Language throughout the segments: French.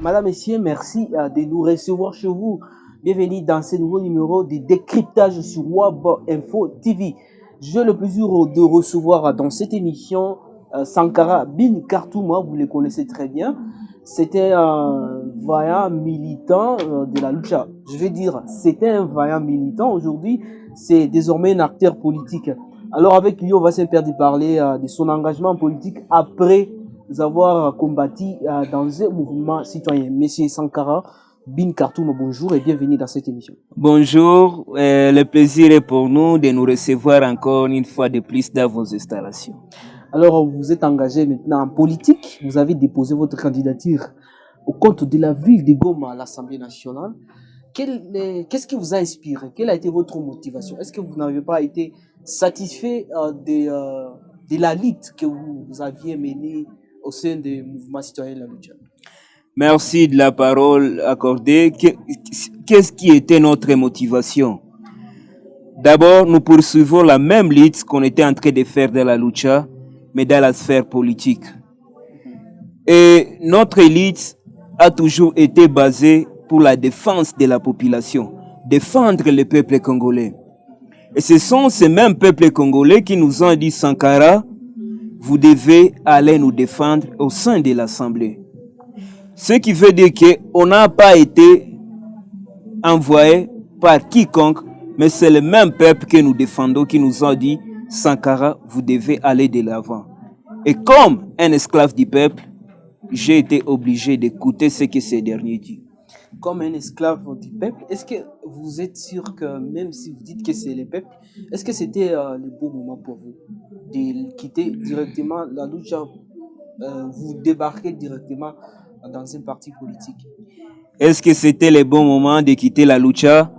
Madame, Messieurs, merci de nous recevoir chez vous. Bienvenue dans ce nouveau numéro de décryptage sur Web Info TV. J'ai le plaisir de recevoir dans cette émission Sankara Bin Kartouma, vous le connaissez très bien. C'était un vaillant militant de la lucha. Je vais dire, c'était un vaillant militant. Aujourd'hui, c'est désormais un acteur politique. Alors avec lui, on va se perdre de parler de son engagement politique après avoir combattu dans un mouvement citoyen. Monsieur Sankara Bin Kartouma, bonjour et bienvenue dans cette émission. Bonjour, le plaisir est pour nous de nous recevoir encore une fois de plus dans vos installations. Alors, vous êtes engagé maintenant en politique, vous avez déposé votre candidature au compte de la ville de Goma à l'Assemblée nationale. Qu'est-ce qui vous a inspiré? Quelle a été votre motivation? Est-ce que vous n'avez pas été satisfait de la lutte que vous aviez menée au sein du mouvement citoyen de la lutte? Merci de la parole accordée. Qu'est-ce qui était notre motivation? D'abord, nous poursuivons la même lutte qu'on était en train de faire dans la lucha, mais dans la sphère politique. Et notre lutte a toujours été basée pour la défense de la population, défendre le peuple congolais. Et ce sont ces mêmes peuples congolais qui nous ont dit, Sankara, vous devez aller nous défendre au sein de l'Assemblée. Ce qui veut dire qu'on n'a pas été envoyé par quiconque, mais c'est le même peuple que nous défendons qui nous a dit, Sankara, vous devez aller de l'avant. Et comme un esclave du peuple, j'ai été obligé d'écouter ce que ces derniers disent. Comme un esclave du peuple, est-ce que vous êtes sûr que même si vous dites que c'est le peuple, est-ce que c'était le bon moment pour vous de quitter directement la lutte, vous débarquer directement dans un parti politique? Est-ce que c'était le bon moment de quitter la lucha?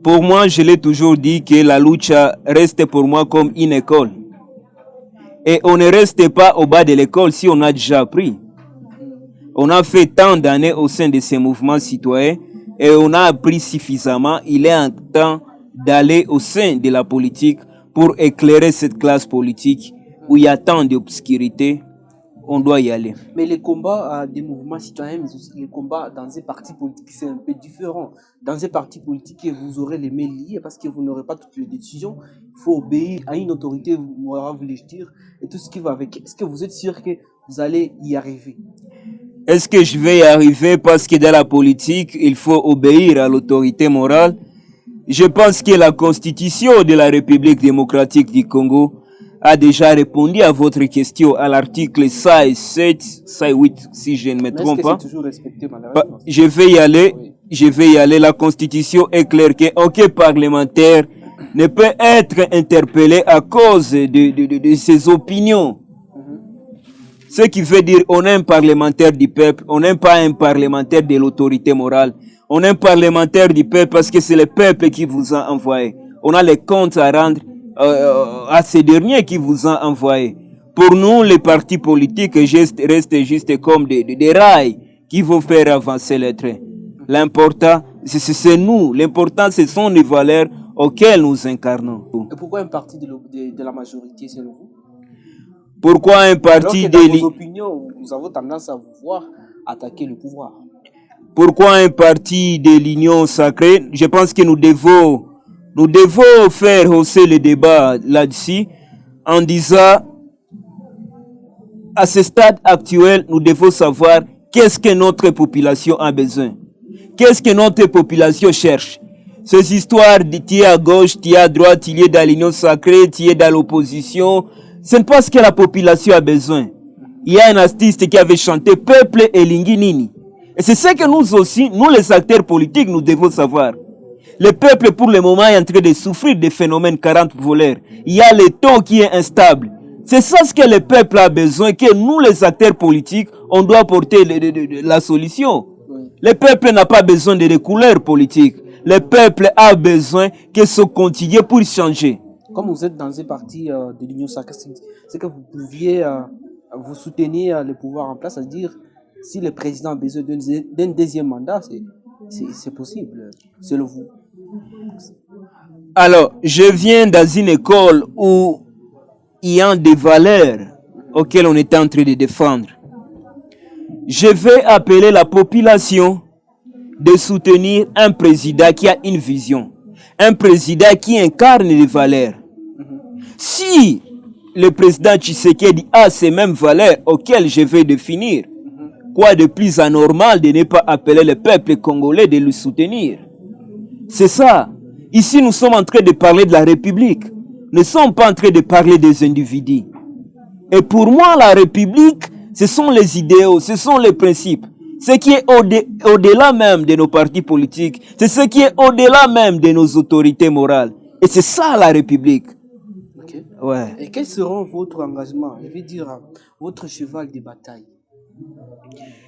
Pour moi, je l'ai toujours dit que la lucha reste pour moi comme une école. Et on ne reste pas au bas de l'école si on a déjà appris. On a fait tant d'années au sein de ces mouvements citoyens et on a appris suffisamment. Il est en temps d'aller au sein de la politique pour éclairer cette classe politique où il y a tant d'obscurité. On doit y aller. Mais les combats des mouvements citoyens, mais aussi les combats dans un parti politique, c'est un peu différent. Dans un parti politique, vous aurez les mains liées parce que vous n'aurez pas toutes les décisions. Il faut obéir à une autorité, vous le dire, et tout ce qui va avec. Est-ce que vous êtes sûr que vous allez y arriver? Est-ce que je vais y arriver parce que dans la politique, il faut obéir à l'autorité morale? Je pense que la constitution de la République démocratique du Congo a déjà répondu à votre question à l'article 7, 8, si je ne me trompe pas. C'est toujours respecté, malheureusement. Je vais y aller. La constitution est claire qu'aucun parlementaire ne peut être interpellé à cause de ses opinions. Ce qui veut dire on est un parlementaire du peuple, on n'est pas un parlementaire de l'autorité morale. On est un parlementaire du peuple parce que c'est le peuple qui vous a envoyé. On a les comptes à rendre à ces derniers qui vous ont envoyé. Pour nous, les partis politiques restent juste comme des rails qui vont faire avancer le train. L'important, c'est nous. L'important, ce sont les valeurs auxquelles nous incarnons. Et pourquoi un parti de la majorité, selon vous? Pourquoi un parti dans vos opinions, nous avons tendance à vous voir attaquer le pouvoir. Pourquoi un parti de l'Union sacrée? Je pense que nous devons faire hausser le débat là-dessus en disant, à ce stade actuel, nous devons savoir qu'est-ce que notre population a besoin. Qu'est-ce que notre population cherche? Ces histoires de tu es à gauche, tu es à droite, tu es dans l'Union sacrée, tu es dans l'opposition, ce n'est pas ce que la population a besoin. Il y a un artiste qui avait chanté « Peuple et Linginini ». Et c'est ce que nous aussi, nous les acteurs politiques, nous devons savoir. Le peuple, pour le moment, est en train de souffrir des phénomènes 40 voleurs. Il y a le taux qui est instable. C'est ça ce que le peuple a besoin, que nous, les acteurs politiques, on doit porter la solution. Le peuple n'a pas besoin de couleurs politiques. Le peuple a besoin que ce continue pour changer. Comme vous êtes dans un parti de l'Union sacrée, c'est que vous pouviez vous soutenir le pouvoir en place, c'est-à-dire si le président a besoin d'un deuxième mandat, c'est possible, selon vous. Alors, je viens dans une école où il y a des valeurs auxquelles on est en train de défendre. je vais appeler la population de soutenir un président qui a une vision, un président qui incarne les valeurs. Si le président Tshisekedi a ces mêmes valeurs auxquelles je vais définir, quoi de plus anormal de ne pas appeler le peuple congolais de le soutenir? C'est ça. Ici, nous sommes en train de parler de la République. Nous ne sommes pas en train de parler des individus. Et pour moi, la République, ce sont les idéaux, ce sont les principes. Ce qui est au-delà même de nos partis politiques, c'est ce qui est au-delà même de nos autorités morales. Et c'est ça la République. Ok. Ouais. Et quels seront votre engagement, je veux dire, votre cheval de bataille?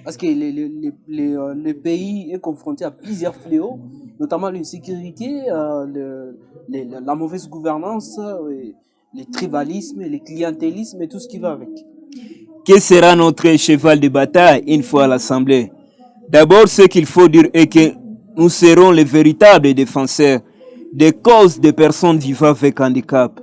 Parce que le pays est confronté à plusieurs fléaux, notamment l'insécurité, la mauvaise gouvernance, le tribalisme, le clientélisme et tout ce qui va avec. Quel sera notre cheval de bataille une fois à l'Assemblée? D'abord, ce qu'il faut dire est que nous serons les véritables défenseurs des causes des personnes vivant avec handicap.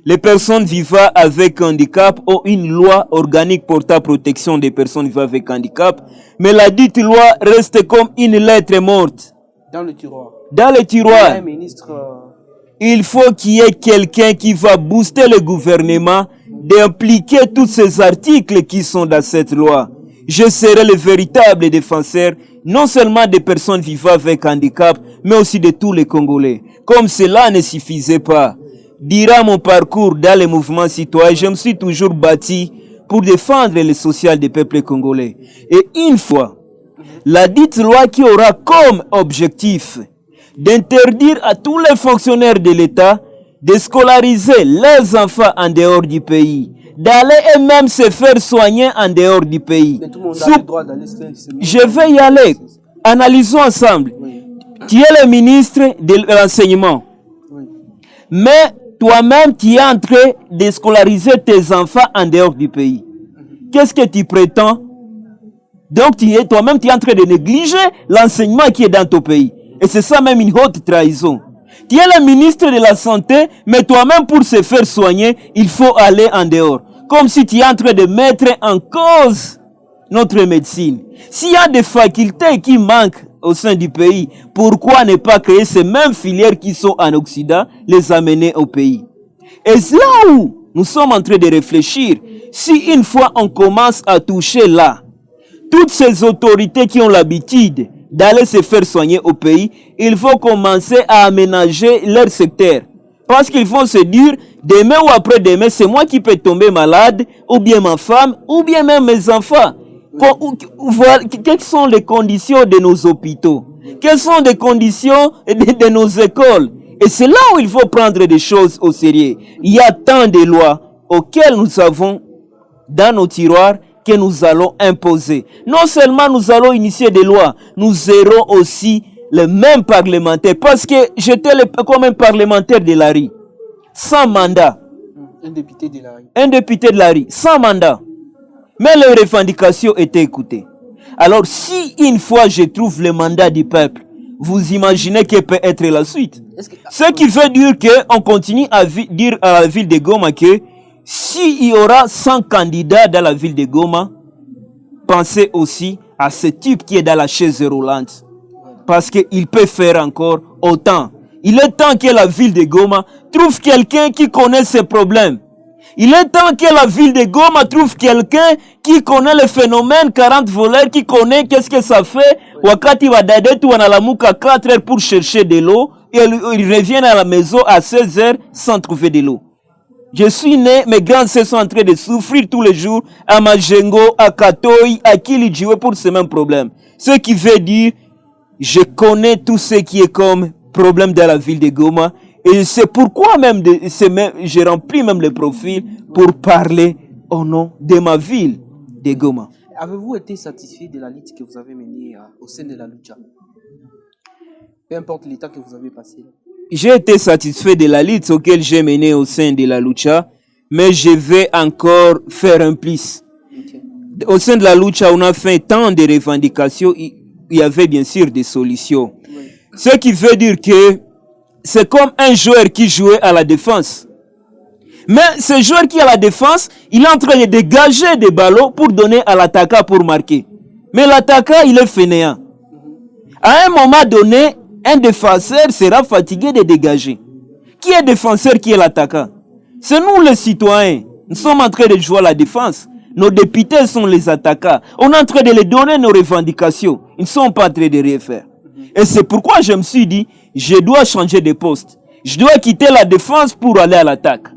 Les personnes vivant avec handicap ont une loi organique portant protection des personnes vivant avec handicap, mais la dite loi reste comme une lettre morte. Dans le tiroir. Dans le tiroir. Un ministre, il faut qu'il y ait quelqu'un qui va booster le gouvernement d'impliquer tous ces articles qui sont dans cette loi. Je serai le véritable défenseur non seulement des personnes vivant avec handicap, mais aussi de tous les Congolais. Comme cela ne suffisait pas, durant mon parcours dans les mouvements citoyens, je me suis toujours bâti pour défendre le social des peuples congolais. Et une fois, la dite loi qui aura comme objectif d'interdire à tous les fonctionnaires de l'État de scolariser leurs enfants en dehors du pays, d'aller eux-mêmes se faire soigner en dehors du pays. mais tout le monde a le droit d'aller se faire semer. Je vais y aller. Analysons ensemble. Oui. Tu es le ministre de l'enseignement, Oui. mais toi-même tu es en train de scolariser tes enfants en dehors du pays. Qu'est-ce que tu prétends? Donc toi-même tu es en train de négliger l'enseignement qui est dans ton pays. Et c'est ça même une haute trahison. Tu es le ministre de la Santé, mais toi-même pour se faire soigner, il faut aller en dehors. Comme si tu es en train de mettre en cause notre médecine. S'il y a des facultés qui manquent au sein du pays, pourquoi ne pas créer ces mêmes filières qui sont en Occident, les amener au pays? Et c'est là où nous sommes en train de réfléchir. Si une fois on commence à toucher là, toutes ces autorités qui ont l'habitude d'aller se faire soigner au pays, il faut commencer à aménager leur secteur. Parce qu'ils vont se dire, demain ou après-demain, c'est moi qui peux tomber malade, ou bien ma femme, ou bien même mes enfants. Quelles sont les conditions de nos hôpitaux? Quelles sont les conditions de nos écoles? Et c'est là où il faut prendre des choses au sérieux. Il y a tant de lois auxquelles nous avons dans nos tiroirs que nous allons imposer. Non seulement nous allons initier des lois, nous aurons aussi les mêmes parlementaires. Parce que j'étais comme un parlementaire de la rue, sans mandat. Un député de la rue. Un député de la rue, sans mandat. Mais les revendications étaient écoutées. Alors si une fois je trouve le mandat du peuple, vous imaginez quelle peut être la suite? Ce qui veut dire qu'on continue à dire à la ville de Goma que s'il y aura 100 candidats dans la ville de Goma, pensez aussi à ce type qui est dans la chaise roulante. Parce qu'il peut faire encore autant. Il est temps que la ville de Goma trouve quelqu'un qui connaît ses problèmes. Il est temps que la ville de Goma trouve quelqu'un qui connaît le phénomène 40 voleurs, qui connaît qu'est-ce que ça fait. Wakati wadade tu wanalamuka 4 heures pour chercher de l'eau et ils reviennent à la maison à 16 heures sans trouver de l'eau. Je suis né, mes grands sœurs sont en train de souffrir tous les jours à Majengo, à Katoy, à Kilijoué pour ce même problème. Ce qui veut dire, je connais tout ce qui est comme problème dans la ville de Goma. Et c'est pourquoi même j'ai rempli même le profil pour parler au nom de ma ville de Goma. Avez-vous été satisfait de la lutte que vous avez menée au sein de la Lucha? Peu importe l'état que vous avez passé. J'ai été satisfait de la lutte auquel j'ai menée au sein de la Lucha, mais je vais encore faire un plus. Okay. Au sein de la Lucha, on a fait tant de revendications, il y avait bien sûr des solutions. Oui. Ce qui veut dire que c'est comme un joueur qui jouait à la défense. Mais ce joueur qui est à la défense, il est en train de dégager des ballons pour donner à l'attaquant pour marquer. Mais l'attaquant, il est fainéant. À un moment donné, un défenseur sera fatigué de dégager. Qui est défenseur, qui est l'attaquant? C'est nous les citoyens. Nous sommes en train de jouer à la défense. Nos députés sont les attaquants. On est en train de les donner nos revendications. Ils ne sont pas en train de rien faire. Et c'est pourquoi je me suis dit, je dois changer de poste. Je dois quitter la défense pour aller à l'attaque.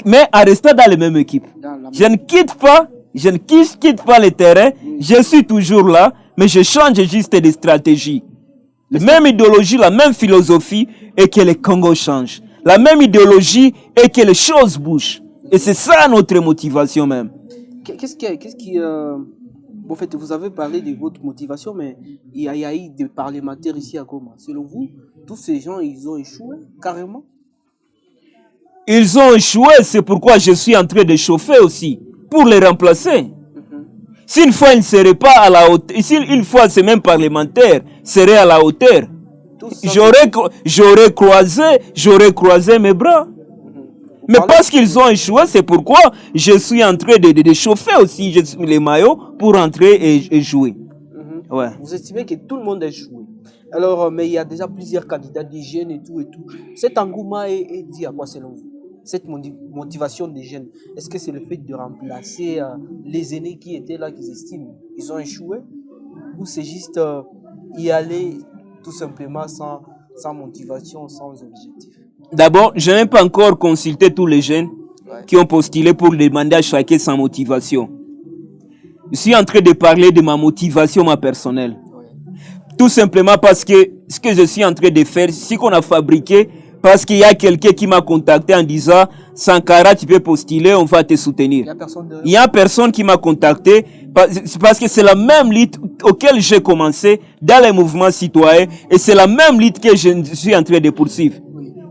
Mais en restant dans la même équipe. Je ne quitte pas le terrain. Je suis toujours là, mais je change juste de stratégie. La même idéologie, la même philosophie, et que le Congo change. La même idéologie, et que les choses bougent. Et c'est ça notre motivation même. En fait, vous avez parlé de votre motivation, mais il y a eu des parlementaires ici à Goma. Selon vous, tous ces gens, ils ont échoué carrément? Ils ont échoué, c'est pourquoi je suis en train de chauffer aussi, pour les remplacer. Si une fois ils ne seraient pas à la hauteur, si une fois ces mêmes parlementaires seraient à la hauteur, j'aurais croisé mes bras. Mais parce qu'ils ont échoué, c'est pourquoi je suis en train de chauffer aussi les maillots pour entrer et jouer. Ouais. Vous estimez que tout le monde a échoué. Alors, mais il y a déjà plusieurs candidats, des jeunes et tout et tout. Cet engouement est dit à quoi selon vous? Cette motivation des jeunes, est-ce que c'est le fait de remplacer les aînés qui étaient là, qu'ils estiment ils ont échoué? Ou c'est juste y aller tout simplement sans motivation, sans objectif? D'abord, je n'ai pas encore consulté tous les jeunes qui ont postulé pour demander à chacun sa motivation. Je suis en train de parler de ma motivation, ma personnelle. Tout simplement parce que ce que je suis en train de faire, c'est qu'on a fabriqué, parce qu'il y a quelqu'un qui m'a contacté en disant « Sankara, tu peux postuler, on va te soutenir ». Il y a personne qui m'a contacté parce que c'est la même lutte auquel j'ai commencé dans les mouvements citoyens et c'est la même lutte que je suis en train de poursuivre.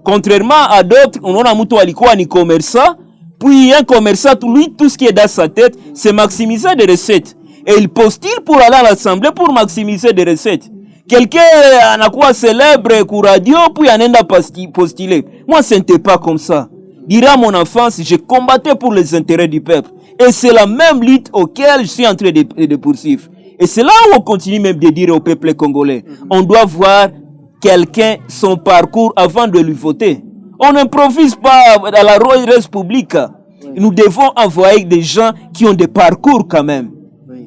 Contrairement à d'autres, on a mutu alikuwa ni commerçant, puis un commerçant, lui, tout ce qui est dans sa tête, c'est maximiser des recettes. Et il postule pour aller à l'Assemblée pour maximiser des recettes. Quelqu'un anakuwa célèbre pour radio, puis anaenda postuler. Moi, ce n'était pas comme ça. Durant mon enfance, je combattais pour les intérêts du peuple. Et c'est la même lutte auquel je suis en train de poursuivre. Et c'est là où on continue même de dire au peuple congolais, on doit voir quelqu'un son parcours avant de lui voter. On n'improvise pas dans la res publica. Nous devons envoyer des gens qui ont des parcours quand même.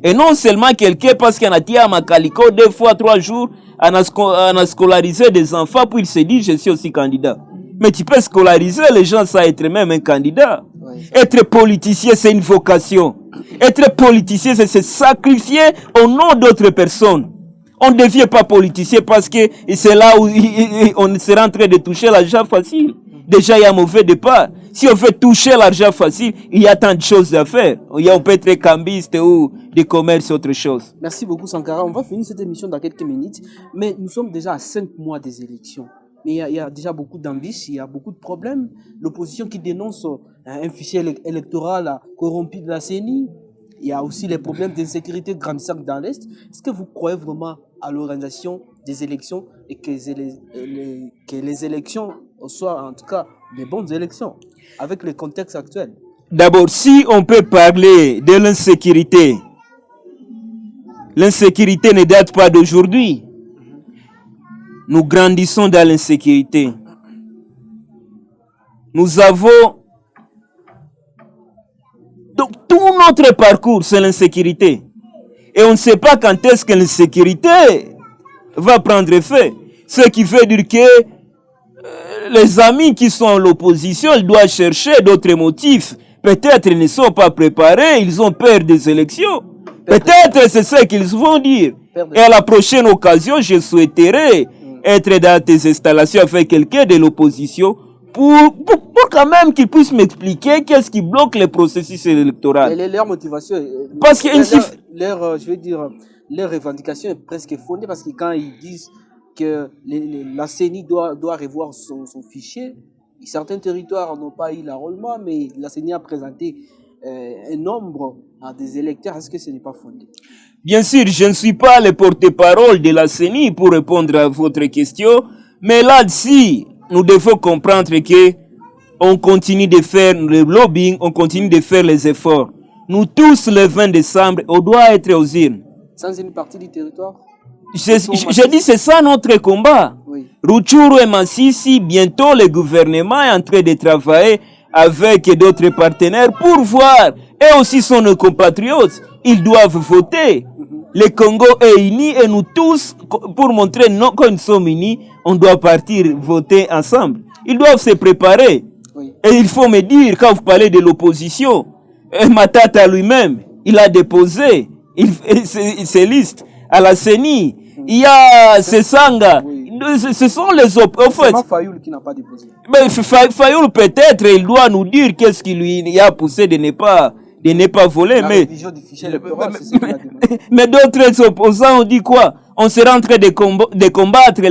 Et non seulement quelqu'un parce qu'il y en a tiré à Makaliko 2 fois 3 jours, on a scolarisé des enfants, puis il se dit je suis aussi candidat. Mais tu peux scolariser les gens sans être même un candidat. Être politicien, c'est une vocation. Être politicien, c'est se sacrifier au nom d'autres personnes. On ne devient pas politicien parce que c'est là où on sera en train de toucher l'argent facile. Déjà, il y a un mauvais départ. Si on veut toucher l'argent facile, il y a tant de choses à faire. On peut être cambiste ou des commerces, autre chose. Merci beaucoup, Sankara. On va finir cette émission dans quelques minutes. Mais nous sommes déjà à 5 mois des élections. Mais il y a déjà beaucoup d'ambitions, il y a beaucoup de problèmes. L'opposition qui dénonce un fichier électoral corrompu de la CENI. Il y a aussi les problèmes d'insécurité grandissant dans l'Est. Est-ce que vous croyez vraiment à l'organisation des élections et que les élections soient en tout cas des bonnes élections avec le contexte actuel? D'abord, si on peut parler de l'insécurité, l'insécurité ne date pas d'aujourd'hui. Nous grandissons dans l'insécurité. Nous avons... Donc, tout notre parcours, c'est l'insécurité. Et on ne sait pas quand est-ce que l'insécurité va prendre effet. Ce qui veut dire que les amis qui sont à l'opposition, ils doivent chercher d'autres motifs. Peut-être ils ne sont pas préparés, ils ont peur des élections. Peut-être c'est ce qu'ils vont dire. Et à la prochaine occasion, je souhaiterais être dans tes installations avec quelqu'un de l'opposition pour quand même qu'ils puissent m'expliquer qu'est-ce qui bloque le processus électoral. Leur motivation, parce que leur revendication est presque fondée parce que quand ils disent que la CENI doit revoir son fichier, certains territoires n'ont pas eu l'enrôlement, mais la CENI a présenté un nombre à des électeurs. Est-ce que ce n'est pas fondé? Bien sûr, je ne suis pas le porte-parole de la CENI pour répondre à votre question, mais là-dessus, nous devons comprendre que on continue de faire le lobbying, on continue de faire les efforts. Nous tous, le 20 décembre, on doit être aux urnes. Sans une partie du territoire? Je dis, c'est ça notre combat. Oui. Rutshuru et Masisi, bientôt le gouvernement est en train de travailler avec d'autres partenaires pour voir. Et aussi sont nos compatriotes. Ils doivent voter. Le Congo est uni et nous tous, pour montrer que nous sommes unis, on doit partir voter ensemble. Ils doivent se préparer. Oui. Et il faut me dire, quand vous parlez de l'opposition, Matata lui-même, il a déposé ses listes à la CENI. Il y a Sesanga. Oui. Ce sont les opposants. C'est seulement Fayoul qui n'a pas déposé. Mais Fayoul, peut-être, il doit nous dire qu'est-ce qui lui a poussé de ne pas voler. La révision du fichier électoral, c'est ce qu'il a demandé. Mais d'autres opposants ont dit quoi? On sera en train de combattre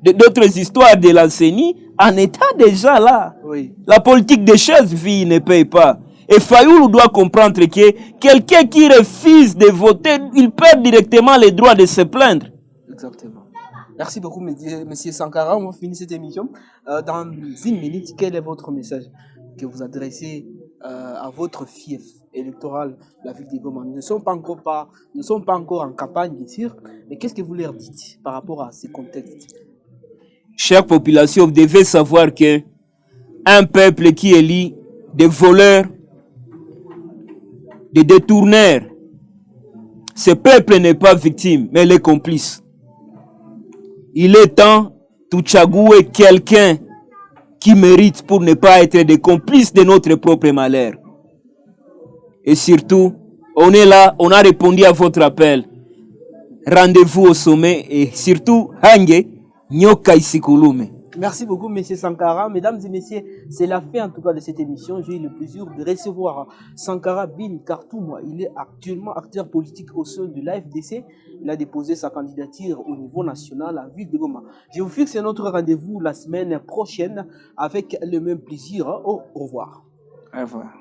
d'autres histoires de la CENI en état déjà là. Oui. La politique des chaises vides ne paye pas. Et Fayoul doit comprendre que quelqu'un qui refuse de voter, il perd directement le droit de se plaindre. Exactement. Merci beaucoup, Monsieur Sankara. On va finir cette émission. Dans une minute, quel est votre message que vous adressez à votre fief électoral, la ville de Goma? Nous ne sommes pas encore en campagne, bien sûr, mais qu'est-ce que vous leur dites par rapport à ces contextes? Chère population, vous devez savoir que un peuple qui élit des voleurs, des détourneurs, ce peuple n'est pas victime, mais il est complice. Il est temps de tchagouer quelqu'un qui mérite pour ne pas être des complices de notre propre malheur. Et surtout, on est là, on a répondu à votre appel. Rendez-vous au sommet et surtout, Hange, Nyoka Isikulume. Merci beaucoup, Monsieur Sankara. Mesdames et messieurs, c'est la fin en tout cas de cette émission. J'ai eu le plaisir de recevoir Sankara Bin Kartoum. Il est actuellement acteur politique au sein de l'AFDC. Il a déposé sa candidature au niveau national à Ville de Goma. Je vous fixe notre rendez-vous la semaine prochaine avec le même plaisir. Au revoir. Au revoir.